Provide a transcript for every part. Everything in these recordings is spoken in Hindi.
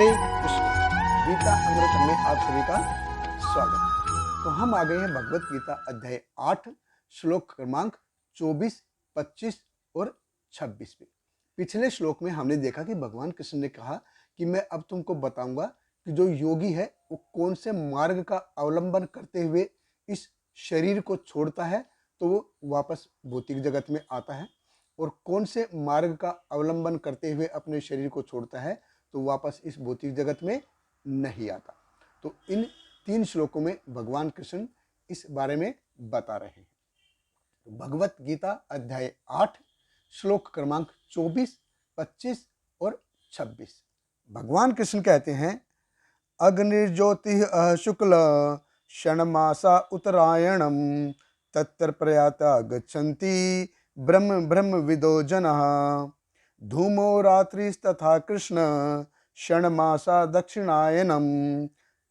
हरे कृष्ण। गीता अमृत में आप सभी का स्वागत। तो हम आ गए हैं भगवत गीता अध्याय 8 श्लोक क्रमांक 24, 25 और 26 पे। पिछले श्लोक में हमने देखा कि भगवान कृष्ण ने कहा कि मैं अब तुमको बताऊंगा कि जो योगी है वो कौन से मार्ग का अवलंबन करते हुए इस शरीर को छोड़ता है तो वो वापस भौतिक जगत में आता है, और कौन से मार्ग का अवलंबन करते हुए अपने शरीर को छोड़ता है तो वापस इस भौतिक जगत में नहीं आता। तो इन 3 श्लोकों में भगवान कृष्ण इस बारे में बता रहे हैं। भगवत गीता अध्याय 8 श्लोक क्रमांक 24, 25 और 26। भगवान कृष्ण कहते हैं, अग्निर्ज्योति शुक्ल षण्मासा उत्तरायणम तत्र प्रयाता गच्छन्ति ब्रह्म ब्रह्म विदो जनः धूमो रात्रिस्तथा कृष्ण षण्मासा दक्षिणायनम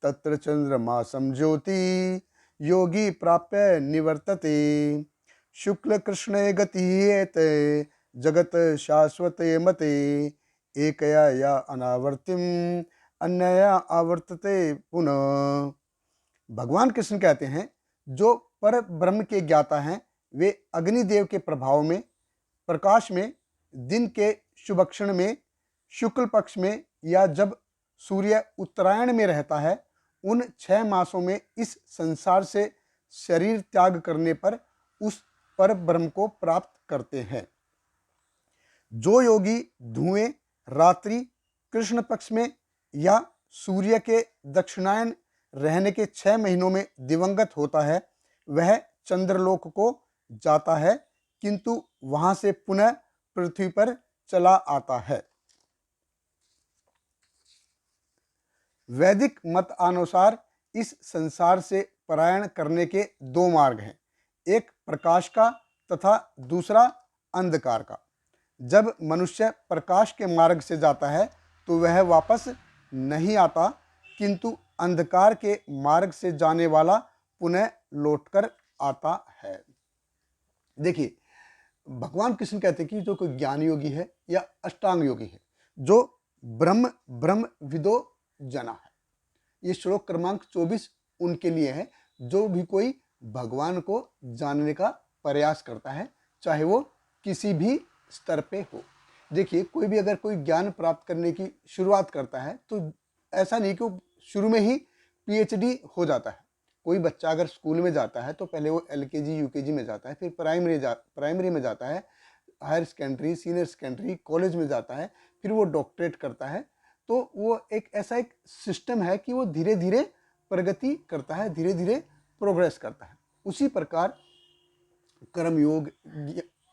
तत्र चंद्रमासं ज्योति योगी प्राप्य निवर्तते शुक्ल कृष्णे गतियेते जगत शाश्वते मते एकया या अनावर्तिम अन्यया आवर्तते पुनः। भगवान कृष्ण कहते हैं, जो पर ब्रह्म के ज्ञाता हैं वे अग्निदेव के प्रभाव में, प्रकाश में, दिन के शुभक्षण में, शुक्ल पक्ष में या जब सूर्य उत्तरायण में रहता है, उन 6 मासों में इस संसार से शरीर त्याग करने पर उस पर ब्रह्म को प्राप्त करते हैं। जो योगी धुएं, रात्रि, कृष्ण पक्ष में या सूर्य के दक्षिणायन रहने के 6 महीनों में दिवंगत होता है वह चंद्रलोक को जाता है, किंतु वहां से पुनः पृथ्वी पर चला आता है। वैदिक मत अनुसार इस संसार से पलायन करने के 2 मार्ग हैं, एक प्रकाश का तथा दूसरा अंधकार का। जब मनुष्य प्रकाश के मार्ग से जाता है तो वह वापस नहीं आता, किंतु अंधकार के मार्ग से जाने वाला पुनः लौटकर आता है। देखिए, भगवान कृष्ण कहते हैं कि जो कोई ज्ञान योगी है या अष्टांग योगी है, जो ब्रह्म ब्रह्म विदो जना है, ये श्लोक क्रमांक 24 उनके लिए है जो भी कोई भगवान को जानने का प्रयास करता है, चाहे वो किसी भी स्तर पे हो। देखिए, कोई भी अगर कोई ज्ञान प्राप्त करने की शुरुआत करता है तो ऐसा नहीं कि वो शुरू में ही पीएचडी हो जाता है। कोई बच्चा अगर स्कूल में जाता है तो पहले वो एलकेजी यूकेजी में जाता है, फिर प्राइमरी में जाता है, higher secondary, senior secondary, college में जाता है, फिर वो डॉक्टरेट करता है। तो वो ऐसा एक सिस्टम है कि वो धीरे धीरे प्रगति करता है, धीरे धीरे प्रोग्रेस करता है। उसी प्रकार कर्म योग,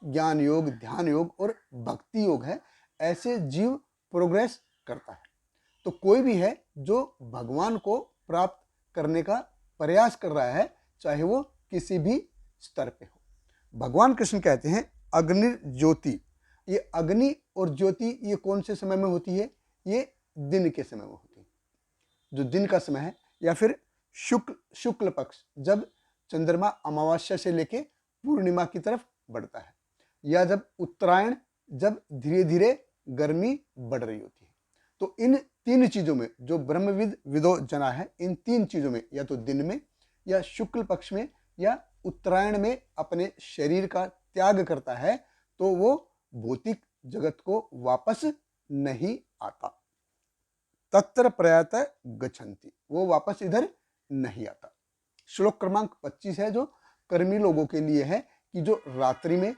ज्ञान योग, ध्यान योग और भक्ति योग है, ऐसे जीव प्रोग्रेस करता है। तो कोई भी है जो भगवान को प्राप्त करने का प्रयास कर रहा है, चाहे वो किसी भी स्तर पे हो। भगवान कृष्ण कहते हैं, अग्नि ज्योति, ये अग्नि और ज्योति ये कौन से समय में होती है? ये दिन के समय में होती है, जो दिन का समय है, या फिर शुक्ल पक्ष जब चंद्रमा अमावस्या से लेके पूर्णिमा की तरफ बढ़ता है, या जब उत्तरायण जब धीरे धीरे गर्मी बढ़ रही होती है। तो इन 3 चीजों में जो ब्रह्मविद विदो जना है, इन 3 चीजों में या तो दिन में या शुक्ल पक्ष में या उत्तरायण में अपने शरीर का त्याग करता है तो वो भौतिक जगत को वापस नहीं आता। तत्र प्रयात गच्छन्ति, वो वापस इधर नहीं आता। श्लोक क्रमांक 25 है जो कर्मी लोगों के लिए है कि जो रात्रि में,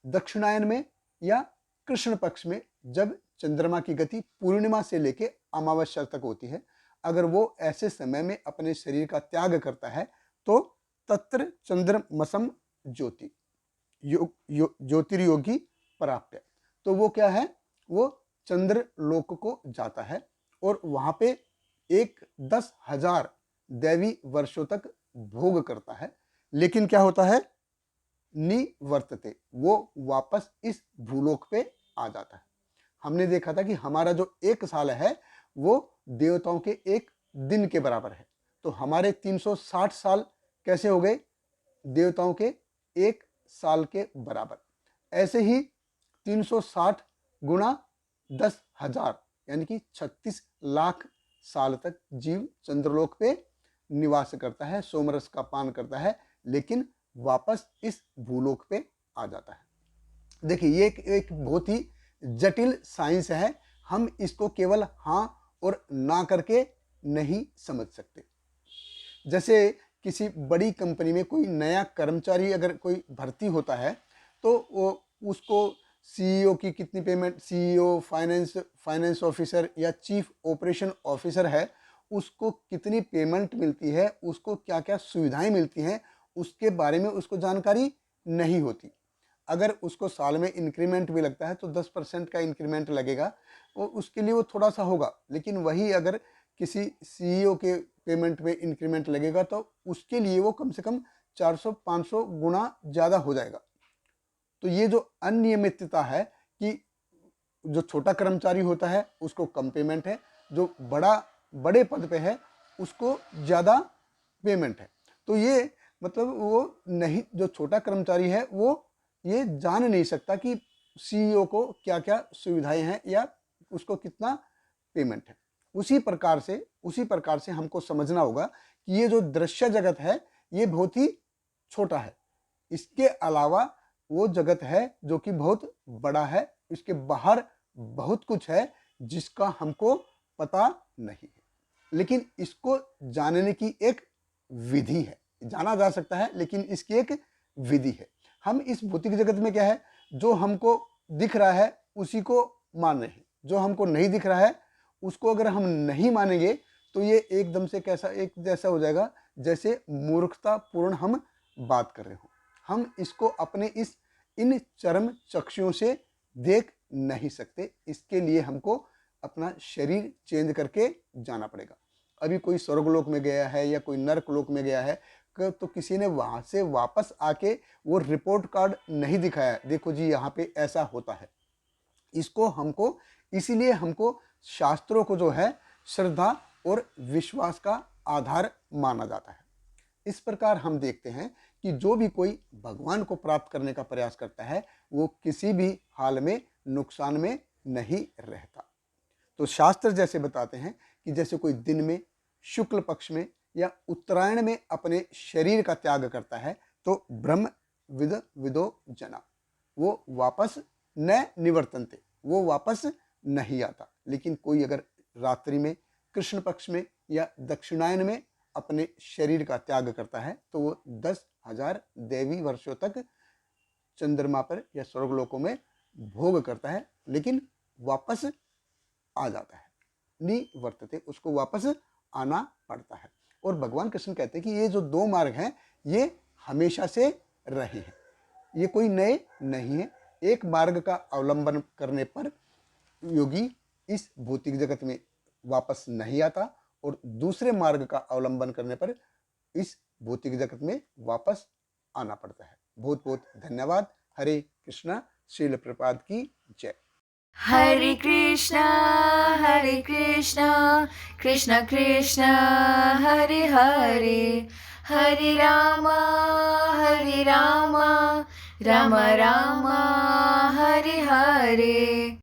दक्षिणायन में या कृष्ण पक्ष में जब चंद्रमा की गति पूर्णिमा से लेके अमावस्या तक होती है, अगर वो ऐसे समय में अपने शरीर का त्याग करता है तो तत्र चंद्रमसम ज्योति ज्योतिर्योगी प्राप्य, तो वो क्या है? वो चंद्र लोक को जाता है और वहां पे 10,000 दैवी वर्षों तक भोग करता है। लेकिन क्या होता है? निवर्तते, वो वापस इस भूलोक पे आ जाता है। हमने देखा था कि हमारा जो 1 साल है वो देवताओं के 1 दिन के बराबर है, तो हमारे 360 साल कैसे हो गए? देवताओं के 1 साल के बराबर। ऐसे ही 360 गुणा 10,000 यानी कि 36 लाख साल तक जीव चंद्रलोक पे निवास करता है, सोमरस का पान करता है, लेकिन वापस इस भूलोक पे आ जाता है। देखिए ये एक बहुत ही जटिल साइंस है, हम इसको केवल हाँ और ना करके नहीं समझ सकते। जैसे किसी बड़ी कंपनी में कोई नया कर्मचारी अगर कोई भर्ती होता है तो वो उसको सीईओ की कितनी पेमेंट, सीईओ, फाइनेंस ऑफिसर या चीफ ऑपरेशन ऑफिसर है, उसको कितनी पेमेंट मिलती है, उसको क्या क्या सुविधाएं मिलती हैं, उसके बारे में उसको जानकारी नहीं होती। अगर उसको साल में इंक्रीमेंट भी लगता है तो 10% का इंक्रीमेंट लगेगा, वो उसके लिए वो थोड़ा सा होगा, लेकिन वही अगर किसी सीईओ के पेमेंट में इंक्रीमेंट लगेगा तो उसके लिए वो कम से कम 400-500 गुना ज़्यादा हो जाएगा। तो ये जो अनियमितता है कि जो छोटा कर्मचारी होता है उसको कम पेमेंट है, जो बड़े पद पे है उसको ज़्यादा पेमेंट है। तो ये मतलब वो नहीं, जो छोटा कर्मचारी है वो ये जान नहीं सकता कि सीईओ को क्या क्या सुविधाएं हैं या उसको कितना पेमेंट है। उसी प्रकार से हमको समझना होगा कि ये जो दृश्य जगत है ये बहुत ही छोटा है, इसके अलावा वो जगत है जो कि बहुत बड़ा है, इसके बाहर बहुत कुछ है जिसका हमको पता नहीं है, लेकिन इसको जानने की एक विधि है। जाना जा सकता है लेकिन इसकी एक विधि है। हम इस भौतिक जगत में क्या है, जो हमको दिख रहा है उसी को मान रहे हैं, जो हमको नहीं दिख रहा है उसको अगर हम नहीं मानेंगे तो ये एकदम से एक जैसा हो जाएगा जैसे मूर्खतापूर्ण हम बात कर रहे हो। हम इसको अपने इन चरम चक्षुओं से देख नहीं सकते, इसके लिए हमको अपना शरीर चेंज करके जाना पड़ेगा। अभी कोई स्वर्गलोक में गया है या कोई नरकलोक में गया है तो किसी ने वहां से वापस आके वो रिपोर्ट कार्ड नहीं दिखाया, देखो जी यहाँ पे ऐसा होता है। इसको हमको इसीलिए हमको शास्त्रों को जो है श्रद्धा और विश्वास का आधार माना जाता है। इस प्रकार हम देखते हैं कि जो भी कोई भगवान को प्राप्त करने का प्रयास करता है वो किसी भी हाल में नुकसान में नहीं रहता। तो शास्त्र जैसे बताते हैं कि जैसे कोई दिन में, शुक्ल पक्ष में या उत्तरायण में अपने शरीर का त्याग करता है तो ब्रह्म विदो जना, वो वापस न निवर्तनते, वो वापस नहीं आता। लेकिन कोई अगर रात्रि में, कृष्ण पक्ष में या दक्षिणायन में अपने शरीर का त्याग करता है तो वो 10,000 देवी वर्षों तक चंद्रमा पर या स्वर्गलोकों में भोग करता है, लेकिन वापस आ जाता है, निवर्तते, उसको वापस आना पड़ता है। और भगवान कृष्ण कहते हैं कि ये जो दो मार्ग हैं ये हमेशा से रहे हैं, ये कोई नए नहीं है। एक मार्ग का अवलंबन करने पर योगी इस भौतिक जगत में वापस नहीं आता और दूसरे मार्ग का अवलंबन करने पर इस भौतिक जगत में वापस आना पड़ता है। बहुत बहुत धन्यवाद। हरे कृष्णा। श्रील प्रपाद की जय। हरे कृष्णा कृष्ण कृष्ण हरे हरे, हरे रामा राम राम हरे हरे।